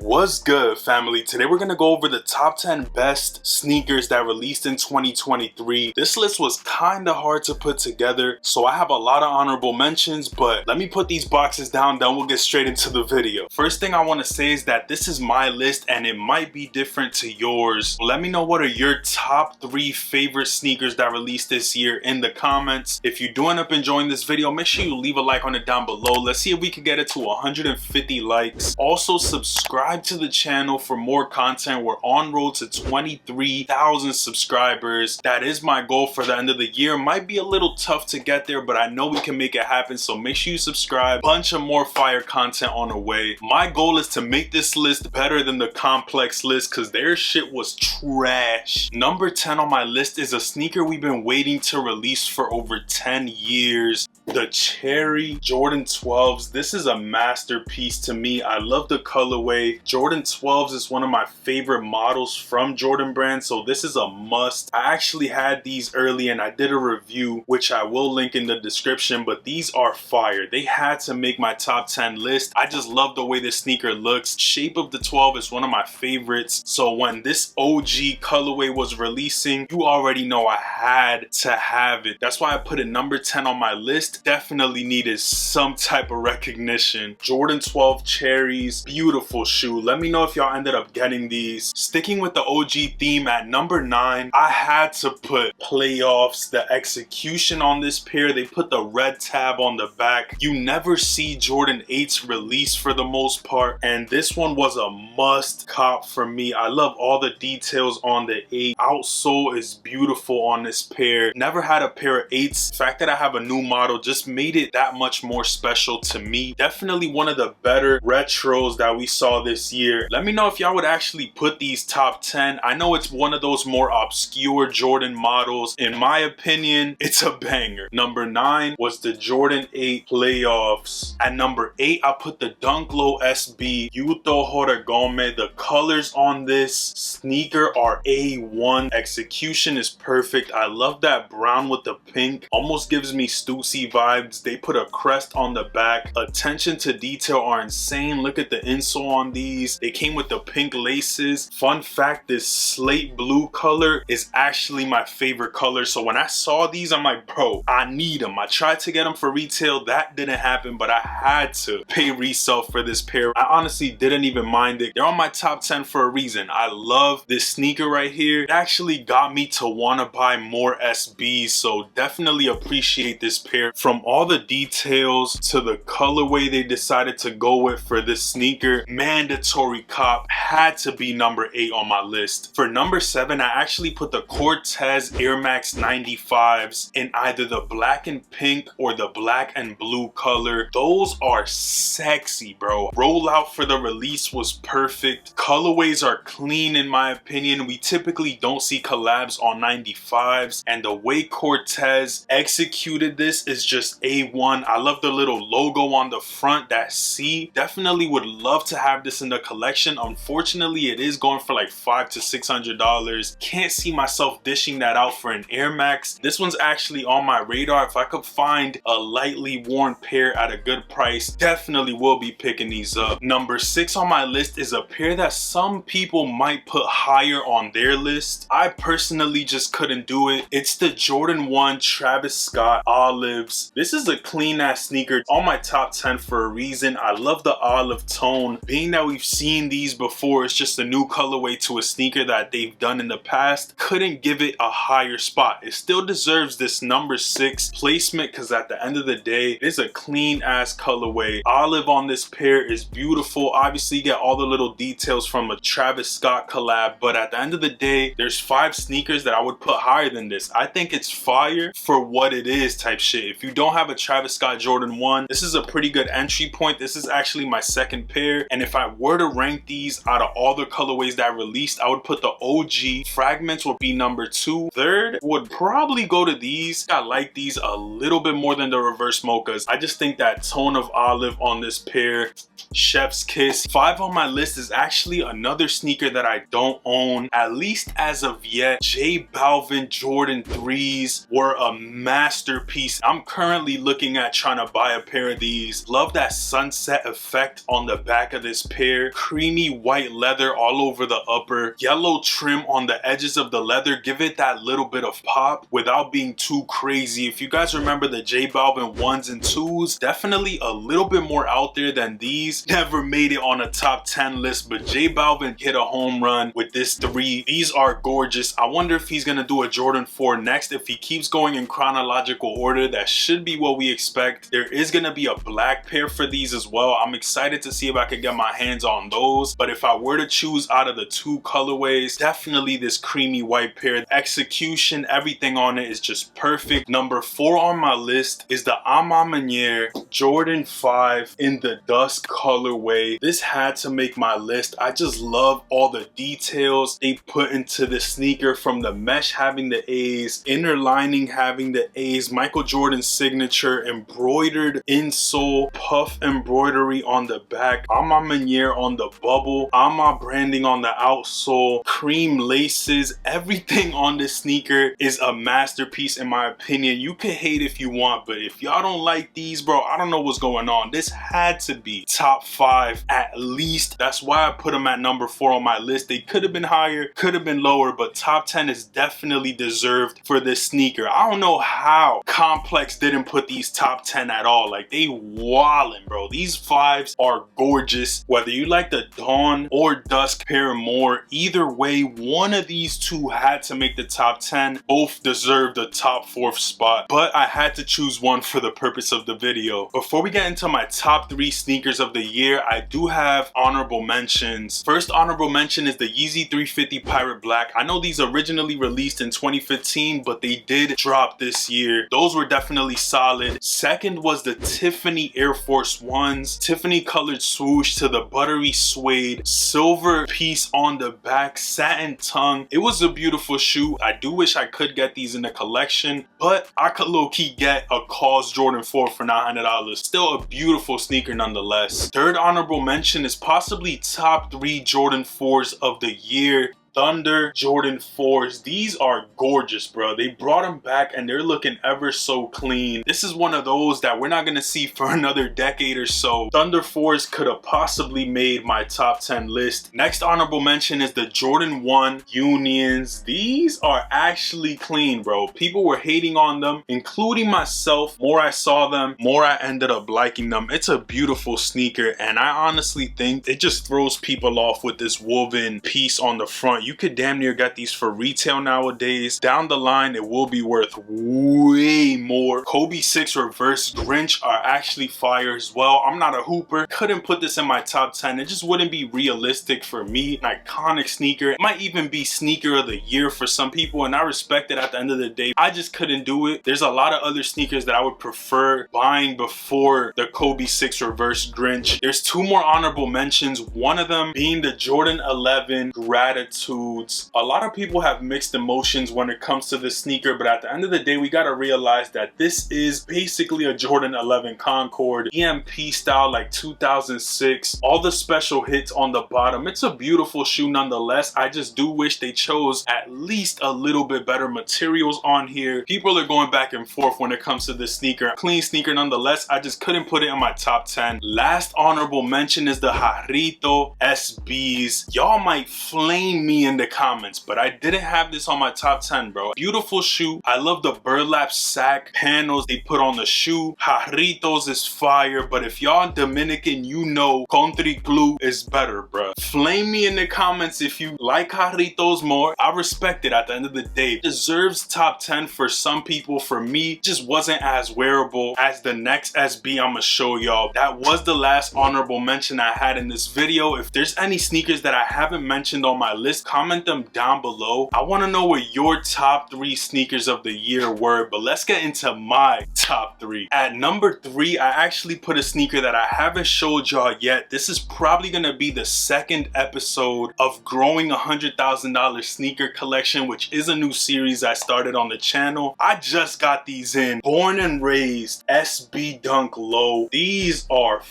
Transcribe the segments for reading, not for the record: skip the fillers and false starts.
What's good, family? Today we're gonna go over the top 10 best sneakers that released in 2023. This list was kinda hard to put together, so I have a lot of honorable mentions, but let me put these boxes down, then we'll get straight into the video. First thing I want to say is that this is my list and it might be different to yours. Let me know what are your top 3 favorite sneakers that released this year in the comments. If you do end up enjoying this video, make sure you leave a like on it down below. Let's see if we can get it to 150 likes. Also, subscribe to the channel for more content. We're on road to 23,000 subscribers. That is my goal for the end of the year. Might be a little tough to get there, but I know we can make it happen, so make sure you subscribe. Bunch of more fire content on the way. My goal is to make this list better than the Complex list because their shit was trash. Number 10 on my list is a sneaker we've been waiting to release for over 10 years. The Cherry Jordan 12s. This is a masterpiece to me. I love the colorway. Jordan 12s is one of my favorite models from Jordan brand, so this is a must. I actually had these early and I did a review, which I will link in the description, but these are fire. They had to make my top 10 list. I just love the way this sneaker looks. Shape of the 12 is one of my favorites, so when this OG colorway was releasing, you already know I had to have it. That's why I put it number 10 on my list. Definitely needed some type of recognition. Jordan 12 Cherries, beautiful shoe. Let me know if y'all ended up getting these. Sticking with the OG theme at number 9, I had to put Playoffs. The execution on this pair, they put the red tab on the back. You never see Jordan 8s release for the most part, and this one was a must cop for me. I love all the details on the 8. Outsole is beautiful on this pair. Never had a pair of 8s. The fact that I have a new model just made it that much more special to me. Definitely one of the better retros that we saw this year. Let me know if y'all would actually put these top 10. I know it's one of those more obscure Jordan models. In my opinion, it's a banger. Number 9 was the Jordan 8 Playoffs. At number 8, I put the Dunk Low SB Yuto Horigome. The colors on this sneaker are A1. Execution is perfect. I love that brown with the pink. Almost gives me Stussy vibes. They put a crest on the back. Attention to detail are insane. Look at the insole on these. They came with the pink laces. Fun fact, this slate blue color is actually my favorite color. So when I saw these, I'm like, bro, I need them. I tried to get them for retail. That didn't happen, but I had to pay resale for this pair. I honestly didn't even mind it. They're on my top 10 for a reason. I love this sneaker right here. It actually got me to want to buy more SBs, so definitely appreciate this pair. From all the details to the colorway they decided to go with for this sneaker, mandatory cop. Had to be number 8 on my list. For number 7, I actually put the Cortez Air Max 95s in either the black and pink or the black and blue color. Those are sexy, bro. Rollout for the release was perfect. Colorways are clean in my opinion. We typically don't see collabs on 95s, and the way Cortez executed this is just A1. I love the little logo on the front, that C. Definitely would love to have this in the collection. Unfortunately, it is going for like $500 to $600. Can't see myself dishing that out for an Air Max. This one's actually on my radar. If I could find a lightly worn pair at a good price, definitely will be picking these up. Number 6 on my list is a pair that some people might put higher on their list. I personally just couldn't do it. It's the Jordan 1 Travis Scott Olives. This is a clean ass sneaker on my top 10 for a reason. I love the olive tone. Being that we've seen these before, it's just a new colorway to a sneaker that they've done in the past. Couldn't give it a higher spot. It still deserves this number 6 placement because at the end of the day, it is a clean ass colorway. Olive on this pair is beautiful. Obviously, you get all the little details from a Travis Scott collab, but at the end of the day, there's 5 sneakers that I would put higher than this. I think it's fire for what it is type shit. If you don't have a Travis Scott Jordan 1, this is a pretty good entry point. This is actually my second pair, and if I were to rank these out of all the colorways that released, I would put the OG Fragments would be number 2. Third would probably go to these. I like these a little bit more than the reverse mochas. I just think that tone of olive on this pair, chef's kiss. 5 on my list is actually another sneaker that I don't own, at least as of yet. J Balvin Jordan 3s were a masterpiece. I'm currently looking at trying to buy a pair of these. Love that sunset effect on the back of this pair. Creamy white leather all over the upper. Yellow trim on the edges of the leather. Give it that little bit of pop without being too crazy. If you guys remember the J Balvin 1s and 2s, definitely a little bit more out there than these. Never made it on a top 10 list, but J Balvin hit a home run with this 3. These are gorgeous. I wonder if he's gonna do a Jordan 4 next. If he keeps going in chronological order, that should be what we expect. There is gonna be a black pair for these as well. I'm excited to see if I can get my hands on those, but if I were to choose out of the 2 colorways, definitely this creamy white pair. Execution, everything on it is just perfect. Number 4 on my list is the A Ma Maniere Jordan 5 in the dusk colorway. This had to make my list. I just love all the details they put into the sneaker, from the mesh having the A's, inner lining having the A's, Michael Jordan's signature, embroidered insole, puff embroidery on the back, A Ma Maniere on the bubble, A Ma branding on the outsole, cream laces. Everything on this sneaker is a masterpiece in my opinion. You can hate if you want, but if y'all don't like these, bro, I don't know what's going on. This had to be top 5 at least. That's why I put them at number 4 on my list. They could have been higher, could have been lower, but top 10 is definitely deserved for this sneaker. I don't know how Complex didn't put these top 10 at all. Like, they wildin', bro. These 5s are gorgeous. Whether you like the dawn or dusk pair more, either way, one of these 2 had to make the top 10. Both deserve the top 4th spot, but I had to choose one for the purpose of the video. Before we get into my top 3 sneakers of the year, I do have honorable mentions. First honorable mention is the Yeezy 350 Pirate Black. I know these originally released in 2015, but they did drop this year. Those were definitely solid. Second was the Tiffany Air Force Ones. Tiffany colored swoosh to the buttery suede, silver piece on the back, satin tongue. It was a beautiful shoe. I do wish I could get these in the collection, but I could low-key get a Cause Jordan 4 for $900. Still a beautiful sneaker nonetheless. Third honorable mention is possibly top 3 Jordan 4s of the year. Thunder Jordan 4s. These are gorgeous, bro. They brought them back and they're looking ever so clean. This is one of those that we're not gonna see for another decade or so. Thunder 4s could have possibly made my top 10 list. Next honorable mention is the Jordan 1 Unions. These are actually clean, bro. People were hating on them, including myself. More I saw them, more I ended up liking them. It's a beautiful sneaker, and I honestly think it just throws people off with this woven piece on the front. You could damn near get these for retail nowadays. Down the line, it will be worth way more. Kobe 6 Reverse Grinch are actually fire as well. I'm not a hooper. Couldn't put this in my top 10. It just wouldn't be realistic for me. An iconic sneaker. It might even be sneaker of the year for some people, and I respect it at the end of the day. I just couldn't do it. There's a lot of other sneakers that I would prefer buying before the Kobe 6 Reverse Grinch. There's 2 more honorable mentions. One of them being the Jordan 11 Gratitude. A lot of people have mixed emotions when it comes to this sneaker, but at the end of the day, we gotta realize that this is basically a Jordan 11 Concord, EMP style, like 2006. All the special hits on the bottom. It's a beautiful shoe nonetheless. I just do wish they chose at least a little bit better materials on here. People are going back and forth when it comes to this sneaker. Clean sneaker nonetheless. I just couldn't put it in my top 10. Last honorable mention is the Jarrito SBs. Y'all might flame me in the comments, but I didn't have this on my top 10, bro. Beautiful shoe. I love the burlap sack panels they put on the shoe. Jarritos is fire, but if y'all Dominican, you know Country Glue is better, bro. Flame me in the comments if you like Jarritos more. I respect it at the end of the day. It deserves top 10 for some people. For me, just wasn't as wearable as the next SB I'm gonna show y'all. That was the last honorable mention I had in this video. If there's any sneakers that I haven't mentioned on my list, comment them down below. I want to know what your top 3 sneakers of the year were, but let's get into my top 3. At number 3, I actually put a sneaker that I haven't showed y'all yet. This is probably gonna be the second episode of growing $100,000 sneaker collection, which is a new series I started on the channel. I just got these in. Born and Raised SB Dunk Low. These are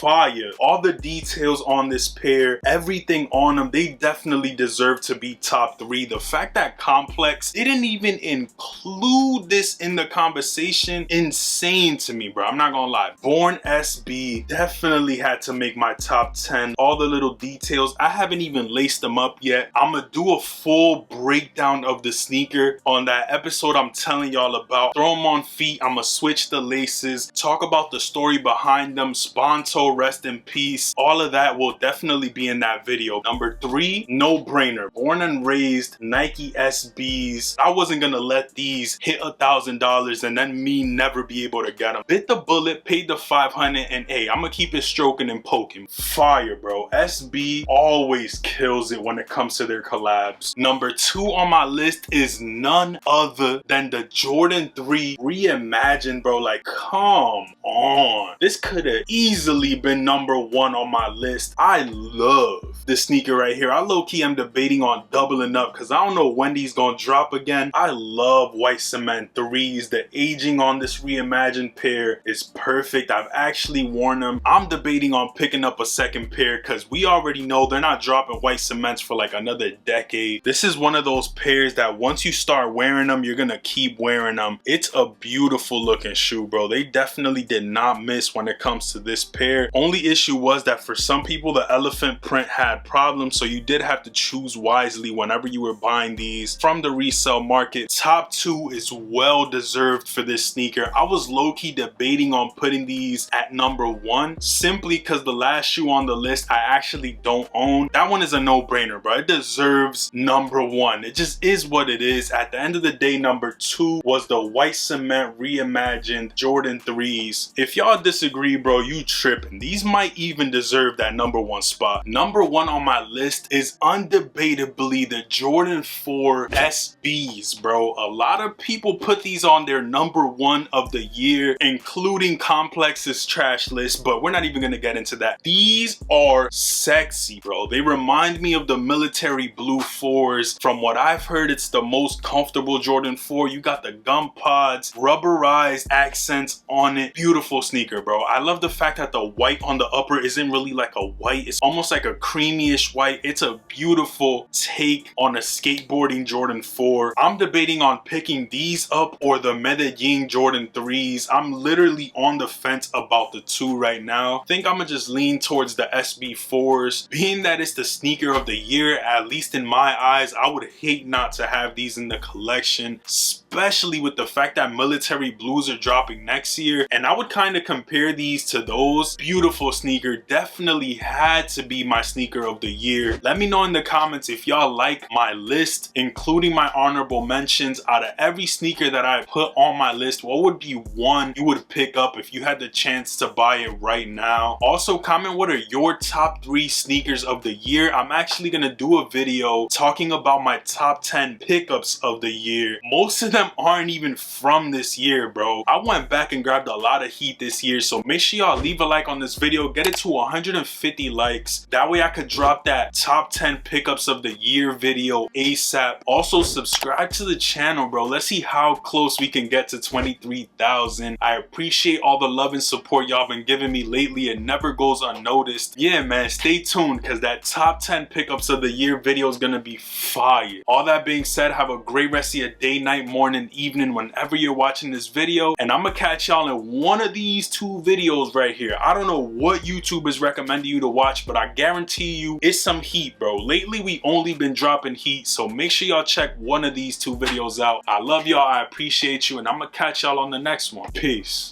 fire. All the details on this pair, everything on them, they definitely deserve to be top 3. The fact that Complex didn't even include this in the conversation, insane to me, bro. I'm not gonna lie. Born SB definitely had to make my top 10. All the little details, I haven't even laced them up yet. I'm gonna do a full breakdown of the sneaker on that episode I'm telling y'all about. Throw them on feet, I'm gonna switch the laces, talk about the story behind them. Sponto, rest in peace. All of that will definitely be in that video. Number 3, no brainer. Born and raised Nike SBs. I wasn't gonna let these hit $1,000 and then me never be able to get them. Bit the bullet, paid the 500, and hey, I'm gonna keep it stroking and poking. Fire, bro. SB always kills it when it comes to their collabs. Number 2 on my list is none other than the Jordan 3 reimagined, bro. Like, come on. This could have easily been number 1 on my list. I love this sneaker right here. I low-key am debating on doubling up because I don't know when these gonna drop again. I love white cement 3s. The aging on this reimagined pair is perfect. I've actually worn them. I'm debating on picking up a second pair because we already know they're not dropping white cements for like another decade. This is one of those pairs that once you start wearing them, you're gonna keep wearing them. It's a beautiful looking shoe, bro. They definitely did not miss when it comes to this pair. Only issue was that for some people, the elephant print had problems, so you did have to choose wisely whenever you were buying these from the resale market. Top 2 is well deserved for this sneaker. I was low-key debating on putting these at number 1 simply because the last shoe on the list I actually don't own. That one is a no-brainer, bro. It deserves number 1. It just is what it is. At the end of the day, number 2 was the white cement reimagined Jordan 3s. If y'all disagree, bro, you tripping. These might even deserve that number 1 spot. Number 1 on my list is undebatably the Jordan 4 SBs, bro. A lot of people put these on their number 1 of the year, including Complex's trash list, but we're not even gonna get into that. These are sexy, bro. They remind me of the military blue 4s. From what I've heard, it's the most comfortable Jordan 4. You got the gum pods, rubberized accents on it. Beautiful sneaker, bro. I love the fact that the white on the upper isn't really like a white. It's almost like a creamy-ish white. It's a beautiful take on a skateboarding Jordan 4. I'm debating on picking these up or the Medellin Jordan 3s. I'm literally on the fence about the 2 right now. I think I'm gonna just lean towards the SB4s. Being that it's the sneaker of the year, at least in my eyes, I would hate not to have these in the collection, especially with the fact that military blues are dropping next year. And I would kind of compare these to those. Beautiful sneaker. Definitely had to be my sneaker of the year. Let me know in the comments if y'all like my list, including my honorable mentions. Out of every sneaker that I put on my list, what would be one you would pick up if you had the chance to buy it right now? Also, comment what are your top 3 sneakers of the year. I'm actually gonna do a video talking about my top 10 pickups of the year. Most of them aren't even from this year, bro. I went back and grabbed a lot of heat this year, so make sure y'all leave a like on this video, get it to 150 likes. That way I could drop that top 10 pickups of the year video ASAP. Also, subscribe to the channel, bro. Let's see how close we can get to 23,000. I appreciate all the love and support y'all been giving me lately. It never goes unnoticed. Yeah, man, stay tuned because that top 10 pickups of the year video is gonna be fire. All that being said, have a great rest of your day, night, morning, evening, whenever you're watching this video, and I'm gonna catch y'all in one of these 2 videos right here. I don't know what YouTube is recommending you to watch, but I guarantee you it's some heat, bro. Lately we only been dropping heat, so make sure y'all check one of these 2 videos out. I love y'all, I appreciate you, and I'm gonna catch y'all on the next one. Peace.